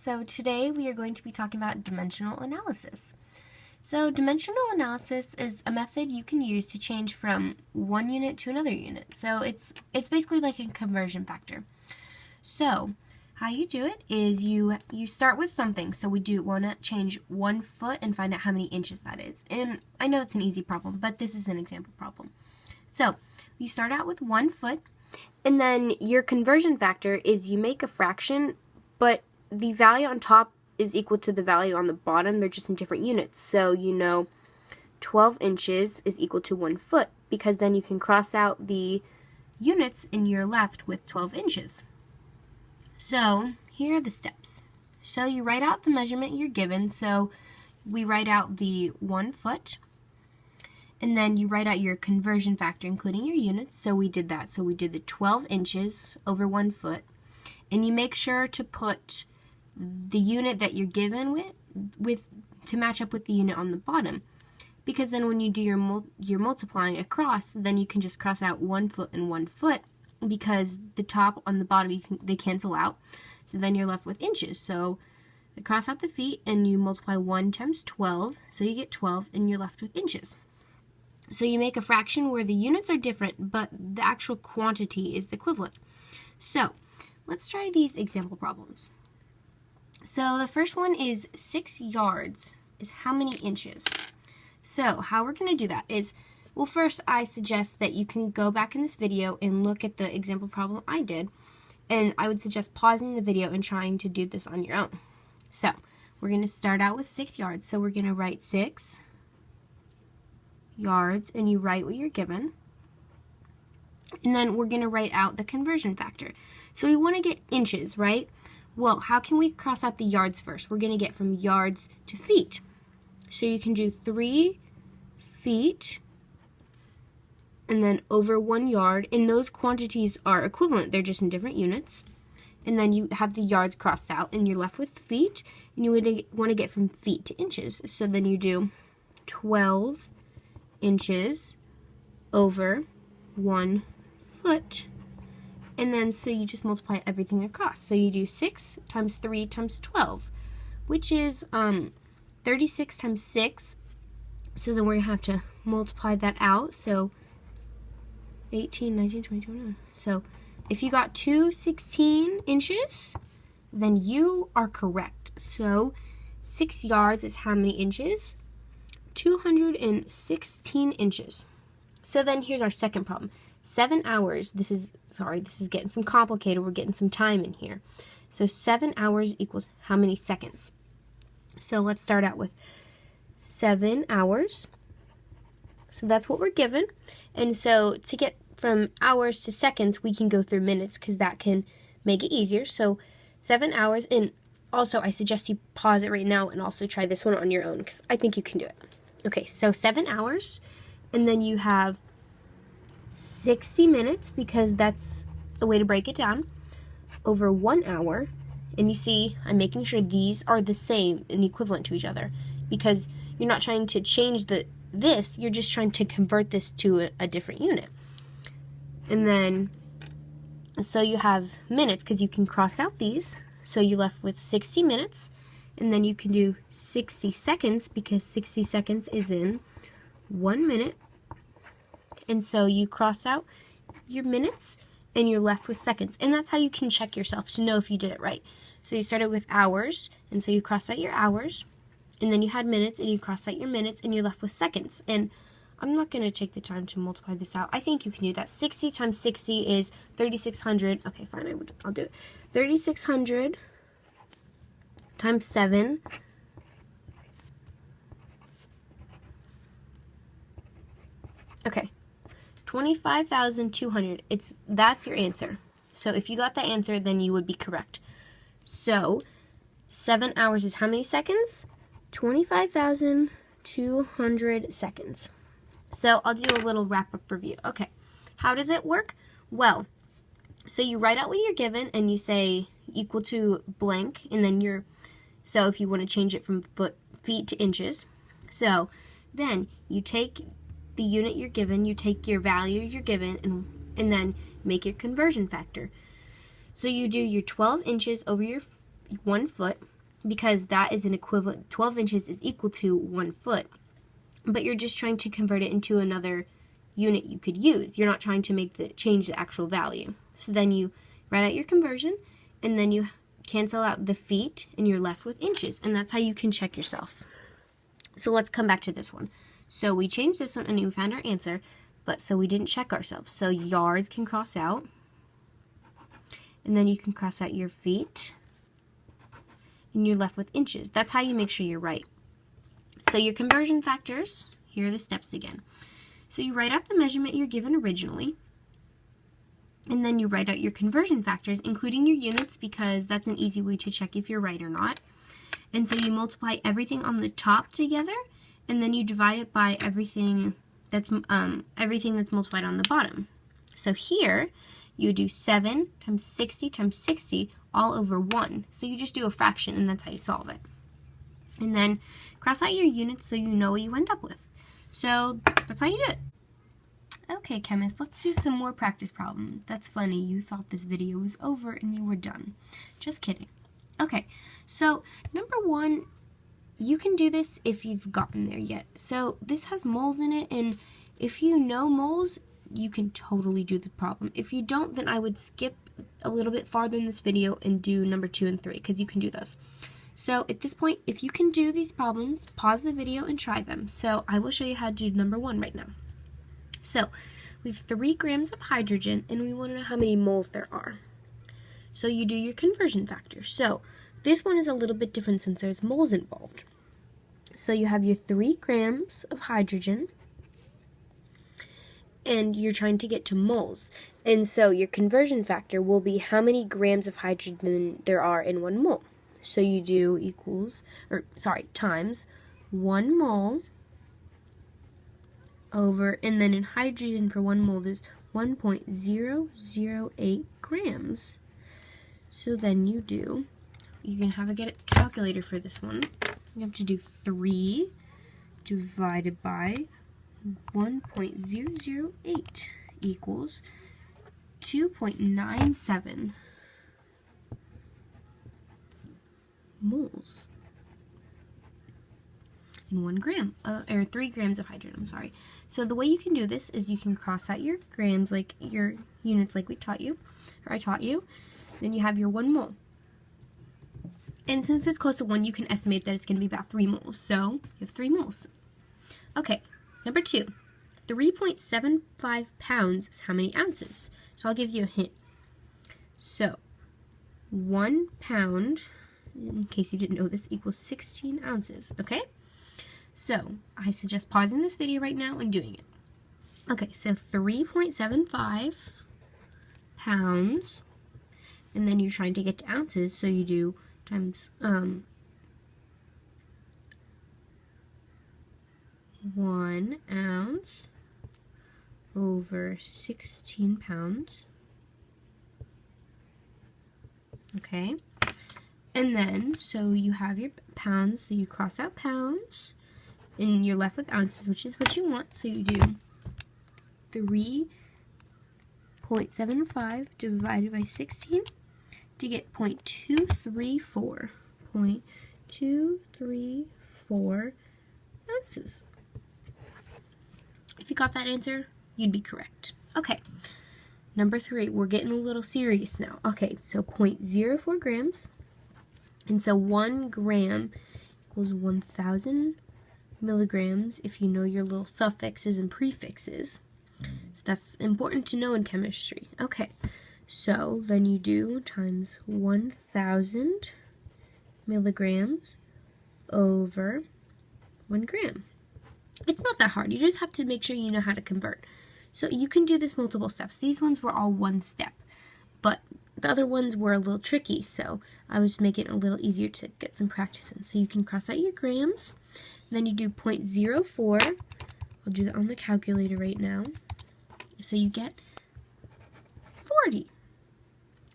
So today we are going to be talking about dimensional analysis. So dimensional analysis is a method you can use to change from one unit to another unit. So it's basically like a conversion factor. So how you do it is you start with something. So we want to change 1 foot and find out how many inches that is. And I know it's an easy problem, but this is an example problem. So you start out with 1 foot, and then your conversion factor is you make a fraction, but the value on top is equal to the value on the bottom. They're just in different units. So you know 12 inches is equal to 1 foot, because then you can cross out the units and you're left with 12 inches. So here are the steps. So you write out the measurement you're given. So we write out the 1 foot, and then you write out your conversion factor, including your units. So we did that. So we did the 12 inches over 1 foot. And you make sure to put the unit that you're given with to match up with the unit on the bottom. Because then when you do your multiplying across, then you can just cross out 1 foot and 1 foot, because the top on the bottom, they cancel out. So then you're left with inches. So you cross out the feet and you multiply 1 times 12. So you get 12 and you're left with inches. So you make a fraction where the units are different, but the actual quantity is equivalent. So let's try these example problems. So the first one is 6 yards is how many inches? So how we're going to do that is, well, first I suggest that you can go back in this video and look at the example problem I did, and I would suggest pausing the video and trying to do this on your own. So we're going to start out with 6 yards. So we're going to write 6 yards, and you write what you're given. And then we're going to write out the conversion factor. So we want to get inches, right? Well, how can we cross out the yards first? We're going to get from yards to feet. So you can do 3 feet and then over 1 yard. And those quantities are equivalent. They're just in different units. And then you have the yards crossed out and you're left with feet. And you would want to get from feet to inches. So then you do 12 inches over 1 foot. And then so you just multiply everything across. So you do 6 times 3 times 12, which is 36 times 6. So then we're going to have to multiply that out. So 18, 19, 20, 21. So if you got 216 inches, then you are correct. So 6 yards is how many inches? 216 inches. So then here's our second problem. 7 hours, this is getting some complicated. We're getting some time in here. So 7 hours equals how many seconds? So let's start out with 7 hours. So that's what we're given. And so to get from hours to seconds, we can go through minutes, because that can make it easier. So 7 hours, and also I suggest you pause it right now and also try this one on your own, because I think you can do it. Okay, so 7 hours, and then you have 60 minutes, because that's a way to break it down, over 1 hour. And you see, I'm making sure these are the same and equivalent to each other, because you're not trying to change this, you're just trying to convert this to a different unit. And then, so you have minutes, because you can cross out these, so you're left with 60 minutes, and then you can do 60 seconds, because 60 seconds is in 1 minute. And so you cross out your minutes and you're left with seconds. And that's how you can check yourself to know if you did it right. So you started with hours, and so you cross out your hours, and then you had minutes, and you cross out your minutes, and you're left with seconds. And I'm not going to take the time to multiply this out. I think you can do that. 60 times 60 is 3,600. Okay, fine, I'll do it. 3,600 times 7. Okay. 25,200. That's your answer. So if you got that answer, then you would be correct. So 7 hours is how many seconds? 25,200 seconds. So I'll do a little wrap-up review. Okay, how does it work? Well, so you write out what you're given and you say equal to blank, and then so if you want to change it from feet to inches. So then you take the unit you're given, you take your value you're given, and then make your conversion factor. So you do your 12 inches over your 1 foot, because that is an equivalent, 12 inches is equal to 1 foot. But you're just trying to convert it into another unit you could use. You're not trying to change the actual value. So then you write out your conversion, and then you cancel out the feet, and you're left with inches. And that's how you can check yourself. So let's come back to this one. So we changed this one, and we found our answer, but so we didn't check ourselves. So yards can cross out, and then you can cross out your feet, and you're left with inches. That's how you make sure you're right. So your conversion factors, here are the steps again. So you write out the measurement you're given originally, and then you write out your conversion factors, including your units, because that's an easy way to check if you're right or not. And so you multiply everything on the top together, and then you divide it by everything that's multiplied on the bottom. So here, you do 7 times 60 all over 1. So you just do a fraction, and that's how you solve it. And then cross out your units so you know what you end up with. So that's how you do it. Okay, chemists, let's do some more practice problems. That's funny, you thought this video was over and you were done. Just kidding. Okay, so number 1, you can do this if you've gotten there yet. So this has moles in it, and if you know moles, you can totally do the problem. If you don't, then I would skip a little bit farther in this video and do number 2 and 3, because you can do those. So at this point, if you can do these problems, pause the video and try them. So I will show you how to do number 1 right now. So we have 3 grams of hydrogen, and we want to know how many moles there are. So you do your conversion factor. So this one is a little bit different since there's moles involved. So you have your 3 grams of hydrogen, and you're trying to get to moles. And so your conversion factor will be how many grams of hydrogen there are in 1 mole. So you do times 1 mole over, and then in hydrogen for 1 mole there's 1.008 grams. So then you can have a calculator for this one. You have to do 3 divided by 1.008 equals 2.97 moles in 1 gram, or 3 grams of hydrogen, I'm sorry. So the way you can do this is you can cross out your grams, like your units like I taught you. Then you have your 1 mole. And since it's close to 1, you can estimate that it's going to be about 3 moles. So you have 3 moles. Okay, number 2. 3.75 pounds is how many ounces? So I'll give you a hint. So 1 pound, in case you didn't know this, equals 16 ounces, okay? So I suggest pausing this video right now and doing it. Okay, so 3.75 pounds, and then you're trying to get to ounces, so you do times 1 ounce over 16 pounds. Okay, and then so you have your pounds, so you cross out pounds, and you're left with ounces, which is what you want. So you do 3.75 divided by 16 to get 0.234. 0.234 ounces. If you got that answer, you'd be correct. Okay, number 3, we're getting a little serious now. Okay, so 0.04 grams, and so 1 gram equals 1,000 milligrams if you know your little suffixes and prefixes. So that's important to know in chemistry. Okay, so then you do times 1,000 milligrams over 1 gram. It's not that hard. You just have to make sure you know how to convert. So you can do this multiple steps. These ones were all 1 step, but the other ones were a little tricky, so I was making it a little easier to get some practice in. So you can cross out your grams, and then you do 0.04. I'll do that on the calculator right now. So you get 40.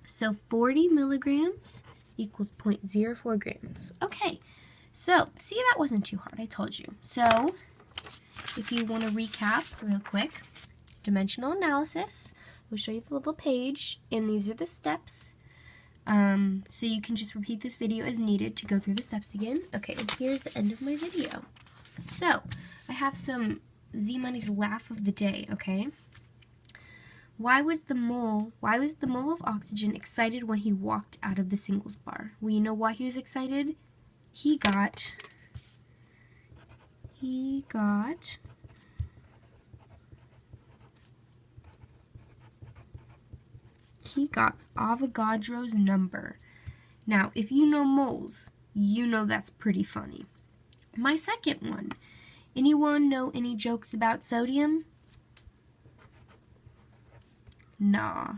So 40 milligrams equals 0.04 grams. Okay, so see, that wasn't too hard, I told you. So if you want to recap real quick, dimensional analysis, we'll show you the little page, and these are the steps. So you can just repeat this video as needed to go through the steps again. Okay, and here's the end of my video. So, I have some Z-Money's laugh of the day, okay? Why was the mole of oxygen excited when he walked out of the singles bar? Well, you know why he was excited? He got Avogadro's number. Now, if you know moles, you know that's pretty funny. My second one. Anyone know any jokes about sodium? Nah.